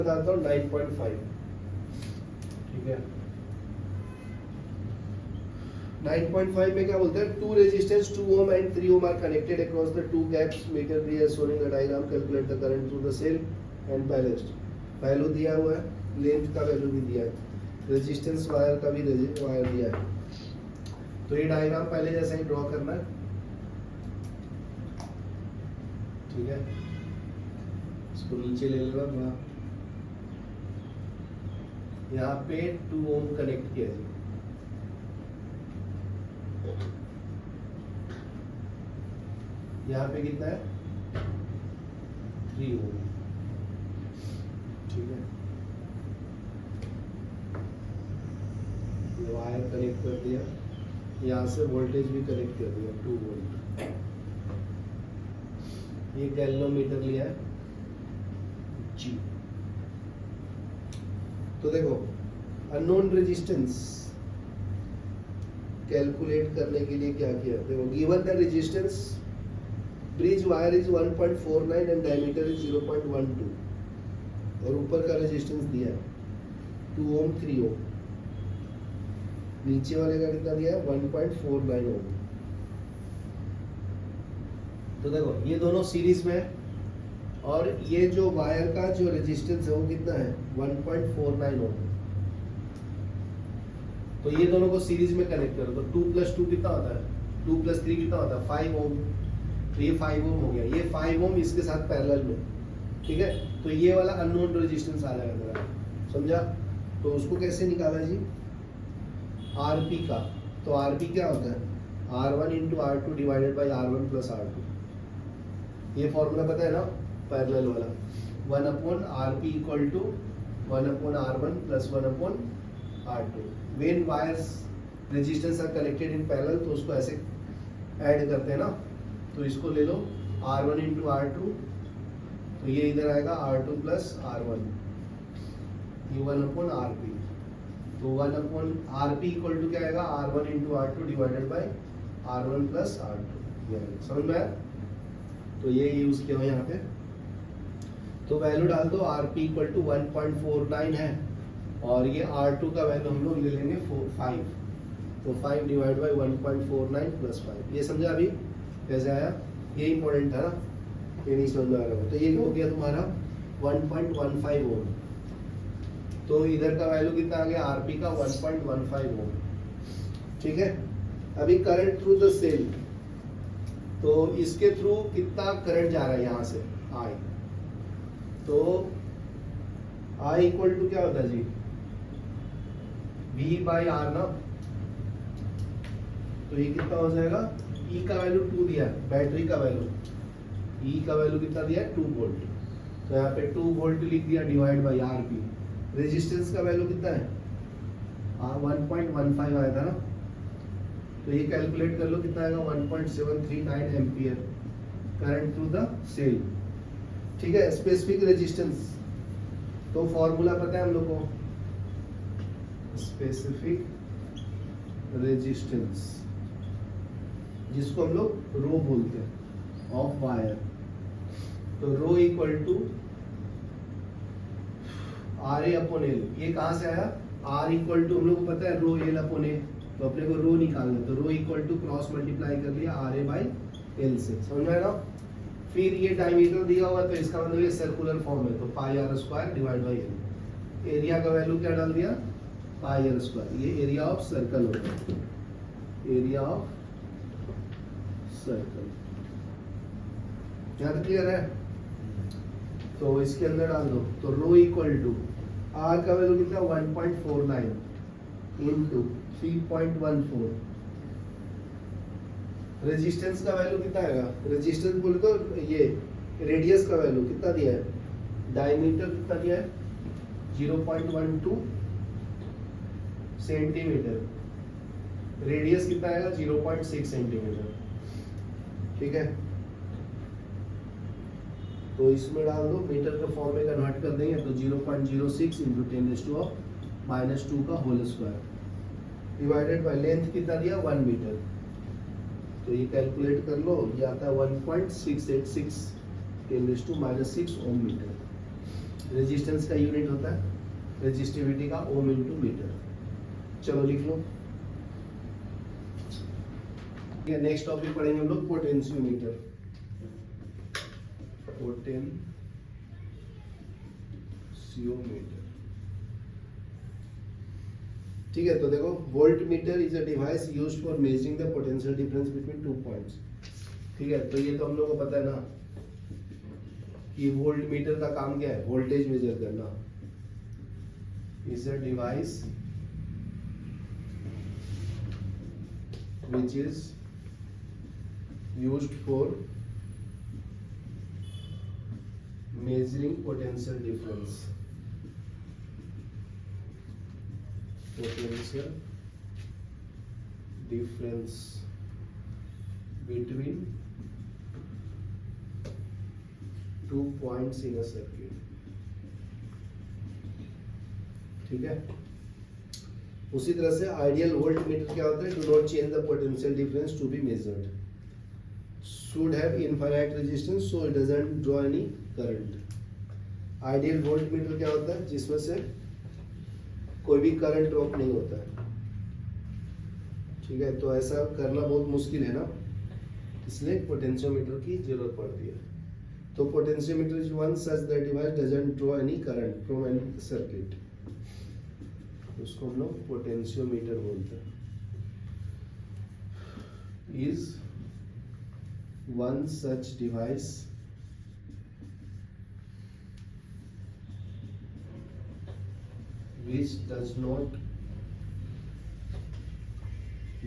बताता हूँ 9.5, ठीक है। 9.5 में क्या बोलते हैं, to resistance 2 ohm and 3 ohm are connected across the two gaps. Meter D as shown in the diagram. Calculate the current through the cell and ballast. Value दिया हुआ है, लेंथ का वैल्यू भी दिया है, रेजिस्टेंस वायर का भी wire दिया है। तो ये डायग्राम पहले जैसा ही ड्रॉ करना है, ठीक है। इसको नीचे ले लेगा थोड़ा, यहाँ पे 2 ohm कनेक्ट किया जी, यहाँ पे कितना है 3 ohm, ठीक है। ये वायर कनेक्ट कर दिया, यहाँ से वोल्टेज भी कनेक्ट कर दिया 2 वोल्ट। ये गैल्वेनोमीटर लिया है जी। तो देखो अननोन रेजिस्टेंस कैलकुलेट करने के लिए क्या किया, देखो given the resistance bridge wire is 1.49 and diameter is 0.12 और ऊपर का रेजिस्टेंस दिया है 2 ohm 3 ohm, नीचे वाले का कितना दिया है 1.49 ohm। तो देखो ये दोनों सीरीज में है और ये जो वायर का जो रेजिस्टेंस है वो कितना है 1.49 ohm। तो ये दोनों को सीरीज में कनेक्ट करो तो 2 + 2 कितना होता है, 2 + 3 कितना होता है 5 ohm। तो ये 5 ohm हो गया, ये 5 ohm इसके साथ पैरेलल में, ठीक है। तो ये वाला अननोन रेजिस्टेंस आ जाएगा मेरा, समझा। तो उसको कैसे निकाला जी, आरपी का। तो आरपी क्या होता है R1 × R2 divided by R1 + R2। ये फॉर्मूला पता है ना पैरेलल वाला, 1/RP = 1/R1 + 1/R2। When wires resistance R connected in parallel तो उसको ऐसे ऐड करते हैं ना। तो इसको ले लो R1 × R2, तो ये इधर आएगा R2 + R1, ये 1/RP। तो 1/RP = क्या आएगा R1 × R2 divided by R1 + R2। ये समझ में आया। तो ये यूज किया हुआ यहाँ पे। तो वैल्यू डाल दो, RP = 1.49 है और ये R2 का वैल्यू हम लोग ले लेंगे 5। तो 5 डिवाइड बाई 1.49 + 5। ये समझा अभी कैसे आया, ये इंपॉर्टेंट था ना, ये नहीं समझ में आ रहा। तो ये हो गया तुम्हारा 1.15 ohm। तो इधर का वैल्यू कितना आ गया RP का 1.15 ohm, ठीक है। अभी करंट थ्रू द सेल, तो इसके थ्रू कितना करंट जा रहा है यहाँ से I। तो I = क्या होता है जी V/R ना। तो ये कितना हो जाएगा, E का वैल्यू 2 दिया है, बैटरी का वैल्यू E का वैल्यू कितना दिया है 2 वोल्ट। तो यहाँ पे 2 वोल्ट लिख दिया डिवाइड बाई RP। रेजिस्टेंस का वैल्यू कितना है 1.15 आया था ना। तो ये कैलकुलेट कर लो कितना आएगा 1.739 ampere current through the cell, ठीक है। स्पेसिफिक रेजिस्टेंस, तो फॉर्मूला पता है हम लोग को, स्पेसिफिक रेजिस्टेंस जिसको हम लोग रो बोलते हैं ऑफ वायर। तो रो = RA/L। ये कहां से आया, R = हम लोग को पता है रो L/A, तो अपने को रो निकालना। तो रो = क्रॉस मल्टीप्लाई कर लिया RA/L से, समझ में आया। फिर ये डायमीटर दिया हुआ तो इसका मतलब ये सर्कुलर फॉर्म है, तो πr² divide by L। Area का वैल्यू क्या डाल दिया πr²। ये एरिया ऑफ सर्कल होता है, एरिया ऑफ सर्कल। यहाँ तक क्लियर है। तो इसके अंदर डाल दो, तो रो = R का वैल्यू कितना 1.49 × 3.14। रेजिस्टेंस का वैल्यू कितना आएगा, रेजिस्टेंस बोले तो ये रेडियस का वैल्यू कितना दिया है, डायमीटर कितना दिया है 0.12 सेंटीमीटर, रेडियस कितना आएगा 0.6 सेंटीमीटर, ठीक है। तो इसमें डाल दो, मीटर के फॉर्म में कन्वर्ट कर देंगे तो 0.06 × 10⁻² का whole square divided by length कितना दिया 1 मीटर। तो ये कैलकुलेट कर लो, ये आता है 1.686 10⁻6 ओम मीटर। रेजिस्टेंस का यूनिट होता है रेजिस्टिविटी का ओम इंटू मीटर। चलो लिख लो। नेक्स्ट टॉपिक पढ़ेंगे हम लोग पोटेंशियोमीटर। पोटेंशियोमीटर, ठीक है। तो देखो, volt meter is a device used for measuring the potential difference between two points. ठीक है, तो ये तो हम लोग को पता है ना कि वोल्ट मीटर का काम क्या है, वोल्टेज मेजर करना। Is a device which is used for measuring potential difference between 2 points in a circuit। ठीक है। उसी तरह से आइडियल वोल्ट मीटर क्या होता है, do not change the potential difference to be measured, should have infinite resistance so it doesn't draw any current. Ideal voltmeter क्या होता है, जिसमें से कोई भी करंट ड्रॉप नहीं होता है। ठीक है, तो ऐसा करना बहुत मुश्किल है ना, इसलिए पोटेंशियोमीटर की जरूरत पड़ती है। तो potentiometer is one such that device doesn't draw any current from any circuit, उसको हम लोग पोटेंशियोमीटर बोलते हैं। Is one such device which does not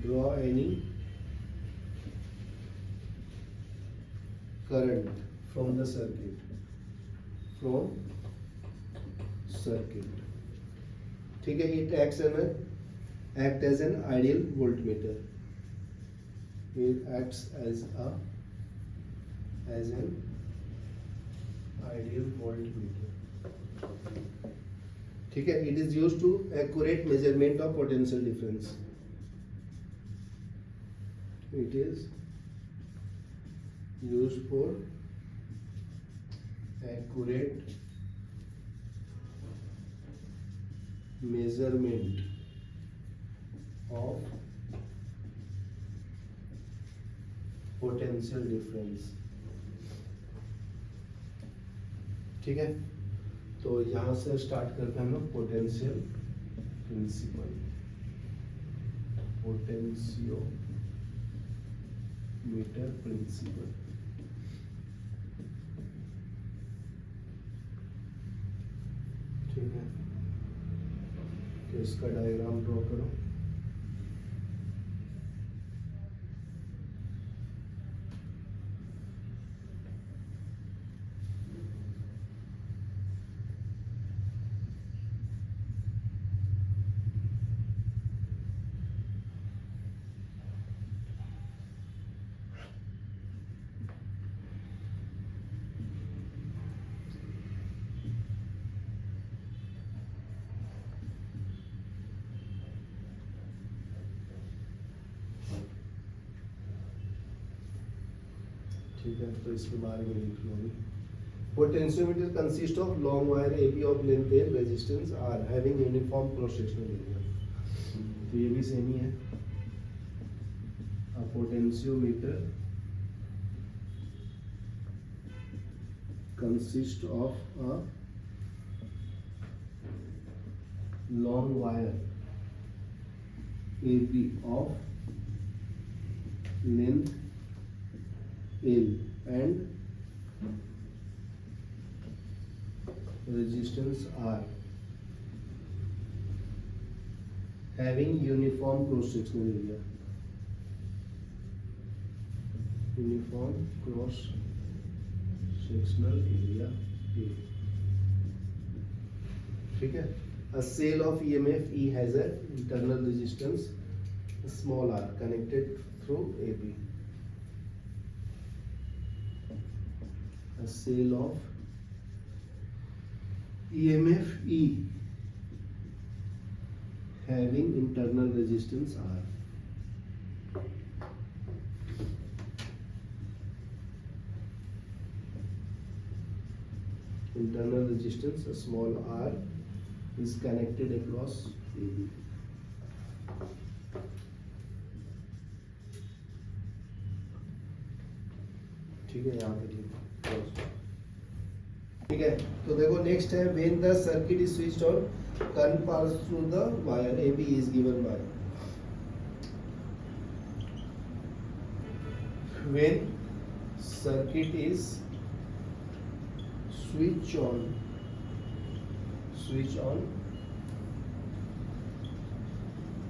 draw any current from the circuit, ठीक है। it acts as an ideal voltmeter, it acts as an ideal voltmeter, ठीक है। it is used to accurate measurement of potential difference, it is used for accurate measurement of potential difference, ठीक है। तो यहां से start करते हैं हम लोग पोटेंशियल प्रिंसिपल, पोटेंशियोमीटर प्रिंसिपल। ठीक है, तो इसका डायग्राम ड्रॉ करो। ठीक है, तो इसके बारे में लिख लो। Potentiometer consist of long wire AB of length L, resistance R, having uniform cross sectional area. तो ये भी सेम ही है। A potentiometer consist of a long wire AB of length L and resistance R, having uniform cross sectional area, uniform cross sectional area A। ठीक है। A cell of EMF E has an internal resistance small r connected through AB। A cell of EMF E having internal resistance R। internal resistance a small r is connected across AB. ठीक है, यहाँ पे ठीक है। तो देखो next है when the circuit is switched on current passes through the wire AB is given by when circuit is switch on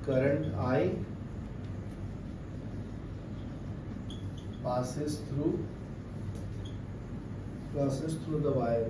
current I passes through the wire,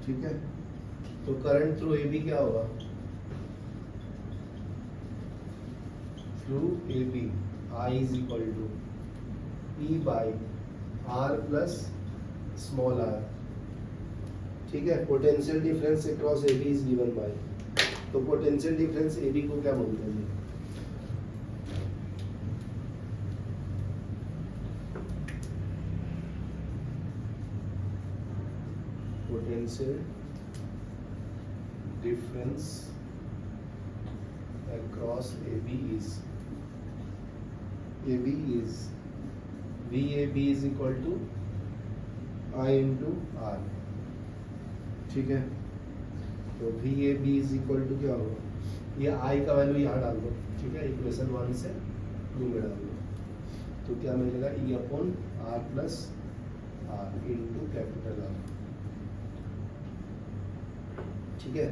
ठीक है। तो करंट थ्रू AB क्या होगा, through AB I is equal to E by R plus small r, ठीक है। Potential difference across AB is given bye, तो potential difference AB को क्या बोलते हैं, potential difference across AB is VAB is equal to I into R, ठीक है। तो VAB is equal to क्या होगा, ये I का वैल्यू यहाँ डाल दो, ठीक है, इक्वेशन 1 से 2 में डाल दो, तो क्या मिलेगा E upon R plus R into capital R, ठीक है।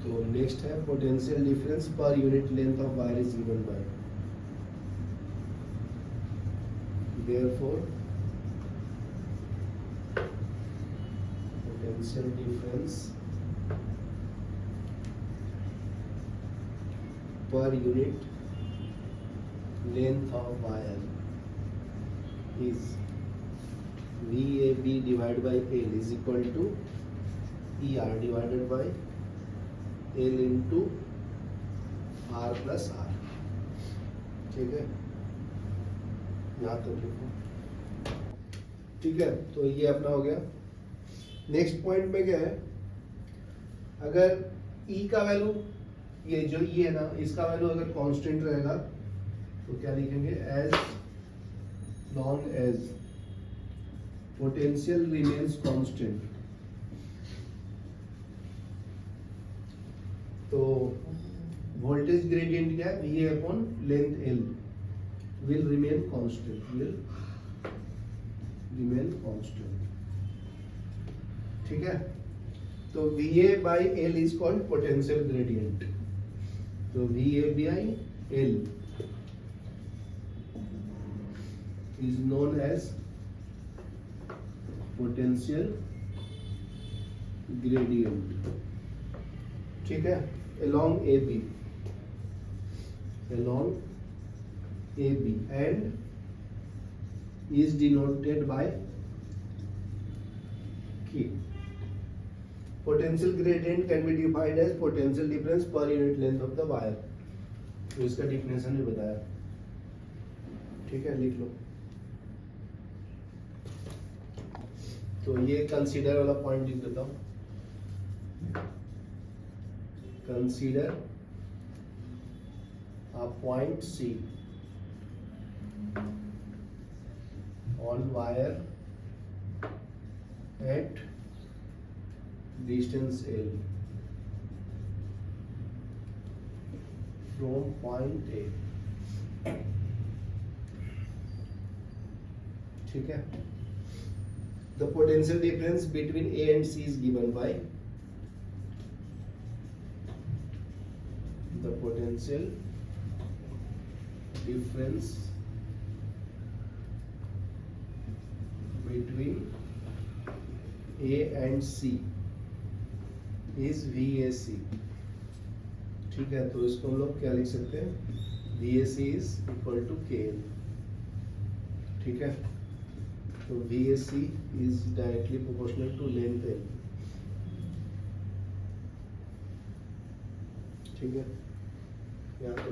तो नेक्स्ट है potential difference per unit length of wire is given by, therefore potential difference per unit length of wire is VAB divide by L is equal to ER divided by L into R plus R, ठीक है, यहाँ तक लिखो, ठीक है। तो ये अपना हो गया। नेक्स्ट पॉइंट में क्या है, अगर E का वैल्यू, ये जो E है ना, इसका वैल्यू अगर कांस्टेंट रहेगा तो क्या लिखेंगे, as long as potential remains constant, तो वोल्टेज ग्रेडियंट क्या है, VA upon length L will remain constant, ठीक है। तो VA by L is called potential gradient, तो VA by L is known as potential gradient, ठीक है। along AB and is denoted by K. Potential gradient can be defined as potential difference per unit length of the wire, तो इसका definition भी बताया, ठीक है, लिख लो। तो ये कंसीडर वाला पॉइंट लिख देता हूँ, consider a point C on wire at distance L from point A, ठीक है। The potential difference between A and C is given by the potential difference between A and C is VAC, ठीक है। तो इसको हम लोग क्या लिख सकते हैं, VAC is equal to KL, ठीक है। तो VAC is directly proportional to length L, ठीक है, यहाँ पर